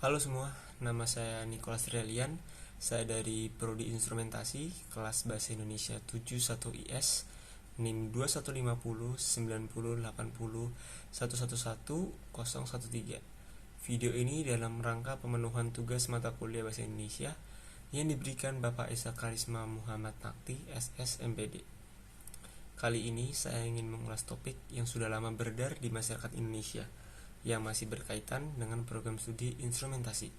Halo semua, nama saya Nicholas Relian. Saya dari Prodi Instrumentasi, kelas Bahasa Indonesia 71 IS, NIM 21509080111013. Video ini dalam rangka pemenuhan tugas mata kuliah Bahasa Indonesia yang diberikan Bapak Esa Karisma Muhammad Nakti, SS MPD. Kali ini saya ingin mengulas topik yang sudah lama beredar di masyarakat Indonesia, yang masih berkaitan dengan program studi instrumentasi.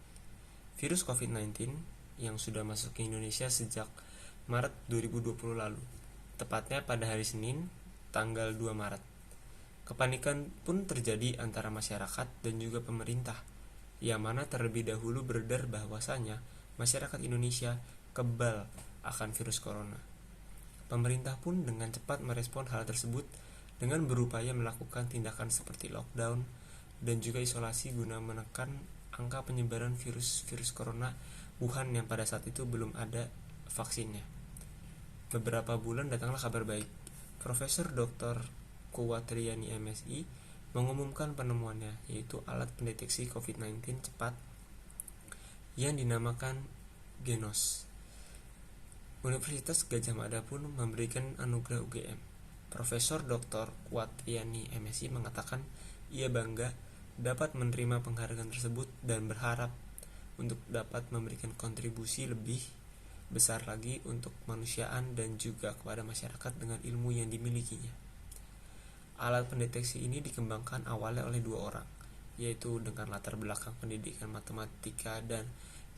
Virus COVID-19 yang sudah masuk ke Indonesia sejak Maret 2020 lalu, tepatnya pada hari Senin, tanggal 2 Maret. Kepanikan pun terjadi antara masyarakat dan juga pemerintah, yang mana terlebih dahulu beredar bahwasanya masyarakat Indonesia kebal akan virus corona. Pemerintah pun dengan cepat merespon hal tersebut dengan berupaya melakukan tindakan seperti lockdown dan juga isolasi guna menekan angka penyebaran virus corona Wuhan yang pada saat itu belum ada vaksinnya. Beberapa bulan datanglah kabar baik. Profesor Dr. Kuwatriani MSI mengumumkan penemuannya, yaitu alat pendeteksi COVID-19 cepat yang dinamakan Genos. Universitas Gadjah Mada pun memberikan anugerah UGM. Profesor Dr. Kuwatriani MSI mengatakan ia bangga dapat menerima penghargaan tersebut dan berharap untuk dapat memberikan kontribusi lebih besar lagi untuk kemanusiaan dan juga kepada masyarakat dengan ilmu yang dimilikinya. Alat pendeteksi ini dikembangkan awalnya oleh 2 orang, yaitu dengan latar belakang pendidikan matematika dan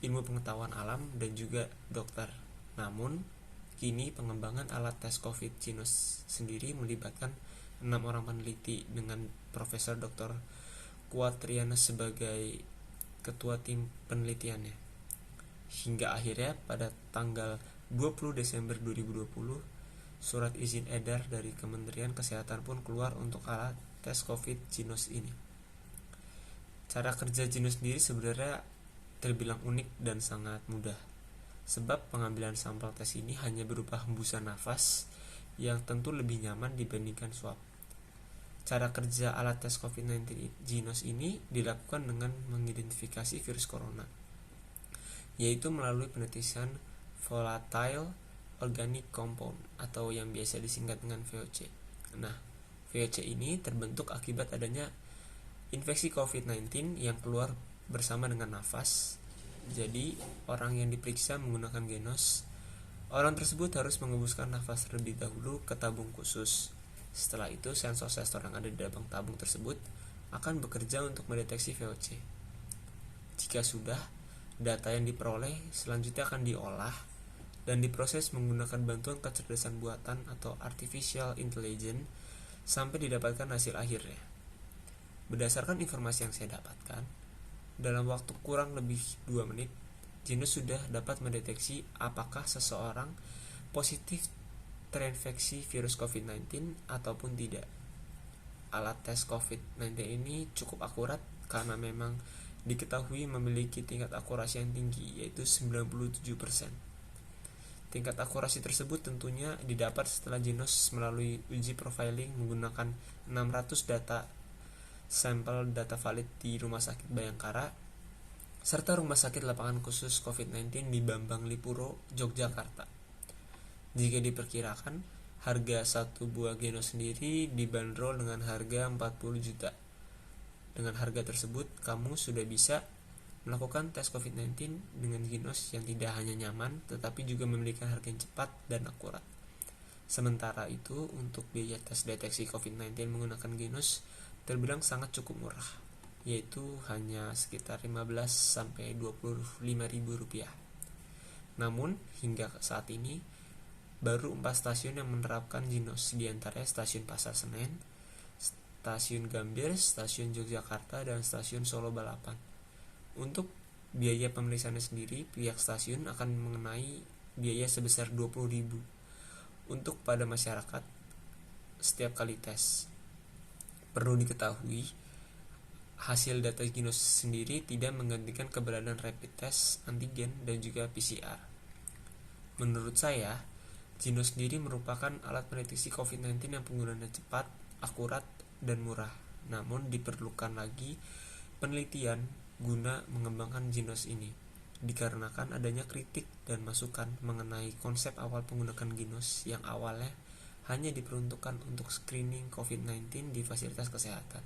ilmu pengetahuan alam dan juga dokter. Namun, kini pengembangan alat tes COVID Genos sendiri melibatkan 6 orang peneliti dengan Profesor Dr. Kuwatriani sebagai ketua tim penelitiannya. Hingga akhirnya pada tanggal 20 Desember 2020, surat izin edar dari Kementerian Kesehatan pun keluar untuk alat tes COVID Genos ini. Cara kerja Genos sendiri sebenarnya terbilang unik dan sangat mudah, sebab pengambilan sampel tes ini hanya berupa hembusan nafas yang tentu lebih nyaman dibandingkan swab. Cara kerja alat tes COVID-19 Genos ini dilakukan dengan mengidentifikasi virus corona, yaitu melalui pendeteksian volatile organic compound atau yang biasa disingkat dengan VOC. Nah, VOC ini terbentuk akibat adanya infeksi COVID-19 yang keluar bersama dengan nafas. Jadi, orang yang diperiksa menggunakan Genos, orang tersebut harus mengembuskan nafas terlebih dahulu ke tabung khusus. Setelah itu, sensor-sensor yang ada di dalam tabung tersebut akan bekerja untuk mendeteksi VOC. Jika sudah, data yang diperoleh selanjutnya akan diolah dan diproses menggunakan bantuan kecerdasan buatan atau artificial intelligence sampai didapatkan hasil akhirnya. Berdasarkan informasi yang saya dapatkan, dalam waktu kurang lebih 2 menit, Genos sudah dapat mendeteksi apakah seseorang positif terinfeksi virus COVID-19 ataupun tidak. Alat tes COVID-19 ini cukup akurat karena memang diketahui memiliki tingkat akurasi yang tinggi, yaitu 97%. Tingkat akurasi tersebut tentunya didapat setelah Genos melalui uji profiling menggunakan 600 data sampel data valid di Rumah Sakit Bayangkara serta Rumah Sakit Lapangan Khusus COVID-19 di Bambang Lipuro, Yogyakarta. Jika diperkirakan, harga satu buah Genos sendiri dibanderol dengan harga 40 juta. Dengan harga tersebut, kamu sudah bisa melakukan tes COVID-19 dengan Genos yang tidak hanya nyaman, tetapi juga memiliki harga yang cepat dan akurat. Sementara itu, untuk biaya tes deteksi COVID-19 menggunakan Genos terbilang sangat cukup murah, yaitu hanya sekitar 15-25 ribu rupiah. Namun, hingga saat ini, baru 4 stasiun yang menerapkan Genos, diantaranya Stasiun Pasar Senen, Stasiun Gambir, Stasiun Yogyakarta, dan Stasiun Solo Balapan. Untuk biaya pemeriksaannya sendiri, pihak stasiun akan mengenai biaya sebesar 20.000 untuk pada masyarakat setiap kali tes. Perlu diketahui, hasil data Genos sendiri tidak menggantikan keberadaan rapid test, antigen, dan juga PCR. Menurut saya, Genos sendiri merupakan alat pendeteksi COVID-19 yang penggunaannya cepat, akurat, dan murah. Namun diperlukan lagi penelitian guna mengembangkan Ginos ini, dikarenakan adanya kritik dan masukan mengenai konsep awal menggunakan Ginos yang awalnya hanya diperuntukkan untuk screening COVID-19 di fasilitas kesehatan.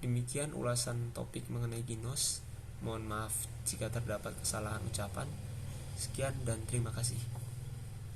Demikian ulasan topik mengenai Ginos. Mohon maaf jika terdapat kesalahan ucapan. Sekian dan terima kasih.